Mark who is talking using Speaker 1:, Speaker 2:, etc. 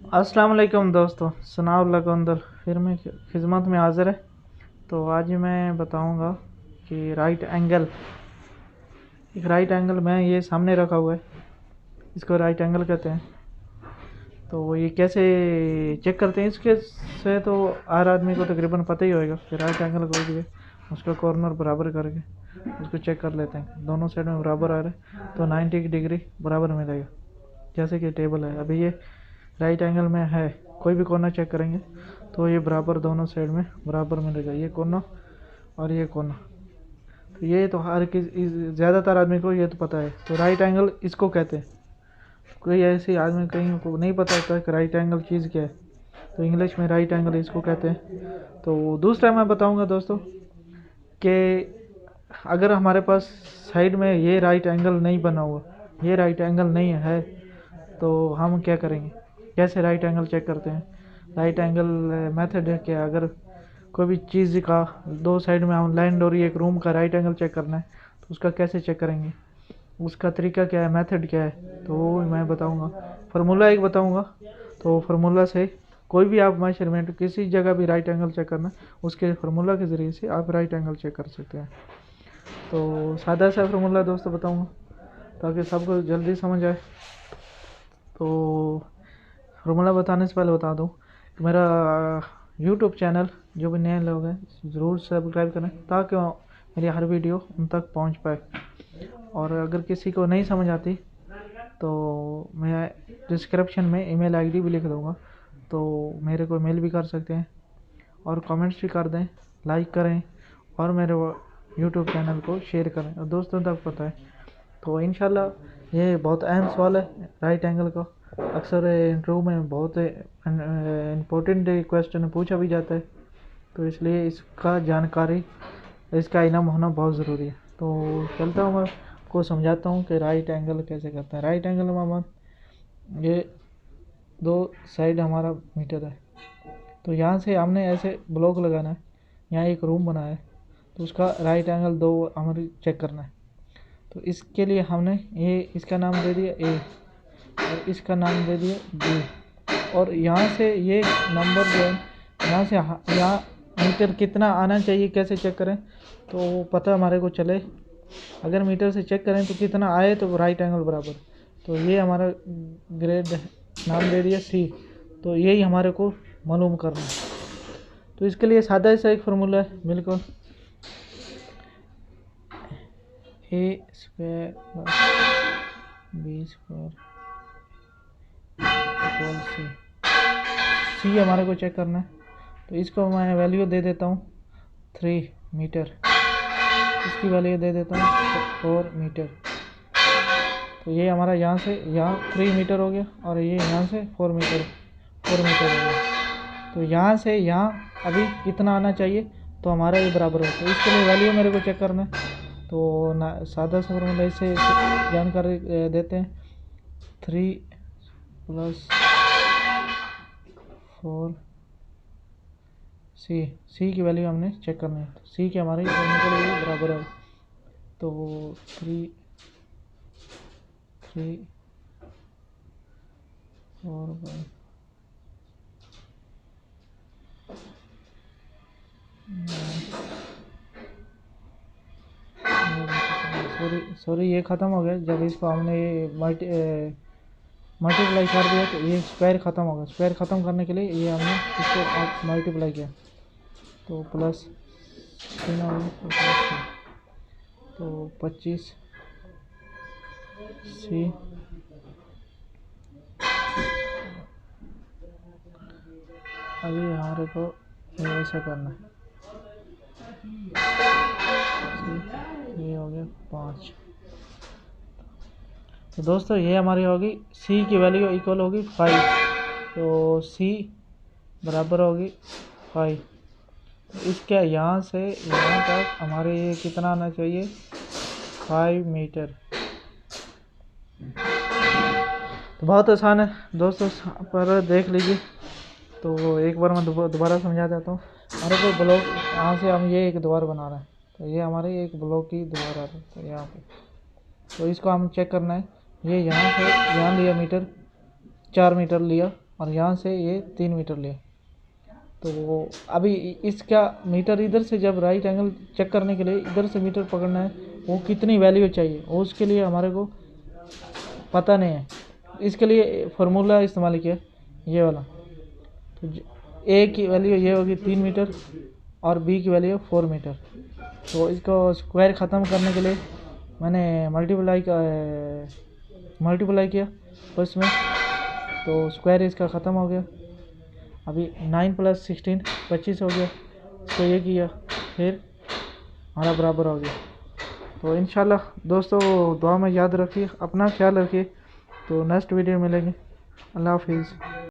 Speaker 1: अस्सलाम वालेकुम दोस्तों, सनाउल्लाह के अंदर फिर मैं खिदमत में हाज़िर है। तो आज मैं बताऊंगा कि राइट एंगल में ये सामने रखा हुआ है, इसको राइट एंगल कहते हैं। तो ये कैसे चेक करते हैं इसके से तो हर आदमी को तकरीबन पता ही होगा कि राइट एंगल कोई भी है, उसका कॉर्नर बराबर करके उसको चेक कर लेते हैं। दोनों साइड में बराबर आ रहा है तो 90 डिग्री बराबर मिलेगा। जैसे कि टेबल है, अभी ये राइट एंगल में है, कोई भी कोना चेक करेंगे तो ये बराबर दोनों साइड में बराबर मिलेगा, ये कोना और ये कोना। तो ये तो हर किसी ज़्यादातर आदमी को ये तो पता है। तो राइट एंगल इसको कहते हैं। कोई ऐसे आदमी कहीं को नहीं पता होता कि राइट एंगल चीज़ क्या है, तो इंग्लिश में राइट एंगल इसको कहते हैं। तो दूसरा मैं बताऊंगा दोस्तों कि अगर हमारे पास साइड में ये राइट एंगल नहीं बना हुआ, ये राइट एंगल नहीं है, तो हम क्या करेंगे, कैसे राइट एंगल चेक करते हैं। राइट एंगल मेथड है कि अगर कोई भी चीज़ का दो साइड में हम लैंड और एक रूम का राइट एंगल चेक करना है तो उसका कैसे चेक करेंगे, उसका तरीका क्या है, मेथड क्या है, तो वो मैं बताऊंगा। फार्मूला एक बताऊंगा। तो फार्मूला से कोई भी आप मेजरमेंट किसी जगह भी राइट एंगल चेक करना, उसके फार्मूला के ज़रिए से आप राइट एंगल चेक कर सकते हैं। तो सादा सा फार्मूला दोस्तों बताऊंगा ताकि सबको जल्दी समझ आए। तो फार्मूला बताने से पहले बता दूं कि मेरा यूट्यूब चैनल जो भी नए लोग हैं ज़रूर सब्सक्राइब करें ताकि मेरी हर वीडियो उन तक पहुंच पाए। और अगर किसी को नहीं समझ आती तो मैं डिस्क्रिप्शन में ईमेल आईडी भी लिख दूंगा, तो मेरे को मेल भी कर सकते हैं और कमेंट्स भी कर दें, लाइक करें और मेरे यूट्यूब चैनल को शेयर करें और दोस्तों तक बताएं। तो इंशाल्लाह ये बहुत अहम सवाल है राइट एंगल का। अक्सर इंटरव्यू में बहुत इम्पोर्टेंट क्वेश्चन पूछा भी जाता है, तो इसलिए इसका जानकारी, इसका इल्म होना बहुत ज़रूरी है। तो चलता हूँ, मैं आपको समझाता हूँ कि राइट एंगल कैसे करते हैं। राइट एंगल में ये दो साइड हमारा मीटर है, तो यहाँ से हमने ऐसे ब्लॉक लगाना है, यहाँ एक रूम बना है तो उसका राइट एंगल दो हमारे चेक करना है। तो इसके लिए हमने ये इसका नाम दे दिया ए और इसका नाम दे दिया बी, और यहाँ से ये नंबर जो है यहाँ से यहाँ मीटर कितना आना चाहिए कैसे चेक करें तो पता हमारे को चले। अगर मीटर से चेक करें तो कितना आए तो राइट एंगल बराबर। तो ये हमारा ग्रेड नाम दे दिया सी, तो यही हमारे को मालूम करना है। तो इसके लिए सादा सा एक फार्मूला है, बिल्कुल A square B square equal C हमारे को चेक करना है। तो इसको मैं वैल्यू दे देता हूँ 3 मीटर, इसकी वैल्यू दे देता हूँ 4 मीटर। तो ये हमारा यहाँ से यहाँ 3 मीटर हो गया और ये यहाँ से 4 मीटर हो गया। तो यहाँ से यहाँ अभी कितना आना चाहिए तो हमारा ये बराबर है। तो इसके लिए वैल्यू मेरे को चेक करना है। तो ना सादा सा फॉर्मूला इससे जानकारी देते हैं, 3 + 4 सी की वैल्यू हमने चेक करनी है। तो सी की हमारी के लिए बराबर है, तो 3 4 सॉरी ये ख़त्म हो गया। जब इसको हमने मल्टीप्लाई कर दिया तो ये स्क्वायर ख़त्म हो गया। स्क्वायर ख़त्म करने के लिए ये हमने इसको मल्टीप्लाई किया तो प्लस 3 हो गया, तो 25 सी अभी हमारे को ऐसा करना है। ये हो गया 5। तो दोस्तों ये हमारी होगी सी की वैल्यू इक्वल होगी 5, तो सी बराबर होगी 5। तो इसके यहाँ से यहाँ तक हमारे ये कितना आना चाहिए 5 मीटर। तो बहुत आसान है दोस्तों, पर देख लीजिए। तो एक बार मैं दोबारा समझा देता हूँ। हमारे को ब्लॉक यहाँ से हम ये एक द्वार बना रहे हैं, तो ये हमारे एक ब्लॉक की द्वार आ रहा है तो यहाँ पे। तो इसको हम चेक करना है, ये यहाँ से यहाँ लिया मीटर 4 मीटर लिया और यहाँ से ये 3 मीटर लिए। तो वो अभी इसका मीटर इधर से जब राइट एंगल चेक करने के लिए इधर से मीटर पकड़ना है, वो कितनी वैल्यू चाहिए वो उसके लिए हमारे को पता नहीं है। इसके लिए फार्मूला इस्तेमाल किया ये वाला। तो ए की वैल्यू ये होगी 3 मीटर और बी की वैल्यू 4 मीटर। तो इसको स्क्वायर ख़त्म करने के लिए मैंने मल्टीप्लाई किया फर्स्ट में, तो स्क्वायर इसका ख़त्म हो गया। अभी 9 + 16 25 हो गया। इसको ये किया फिर हमारा बराबर हो गया। तो इंशाल्लाह दोस्तों दुआ में याद रखिए, अपना ख्याल रखिए। तो नेक्स्ट वीडियो मिलेंगे। अल्लाह हाफिज़।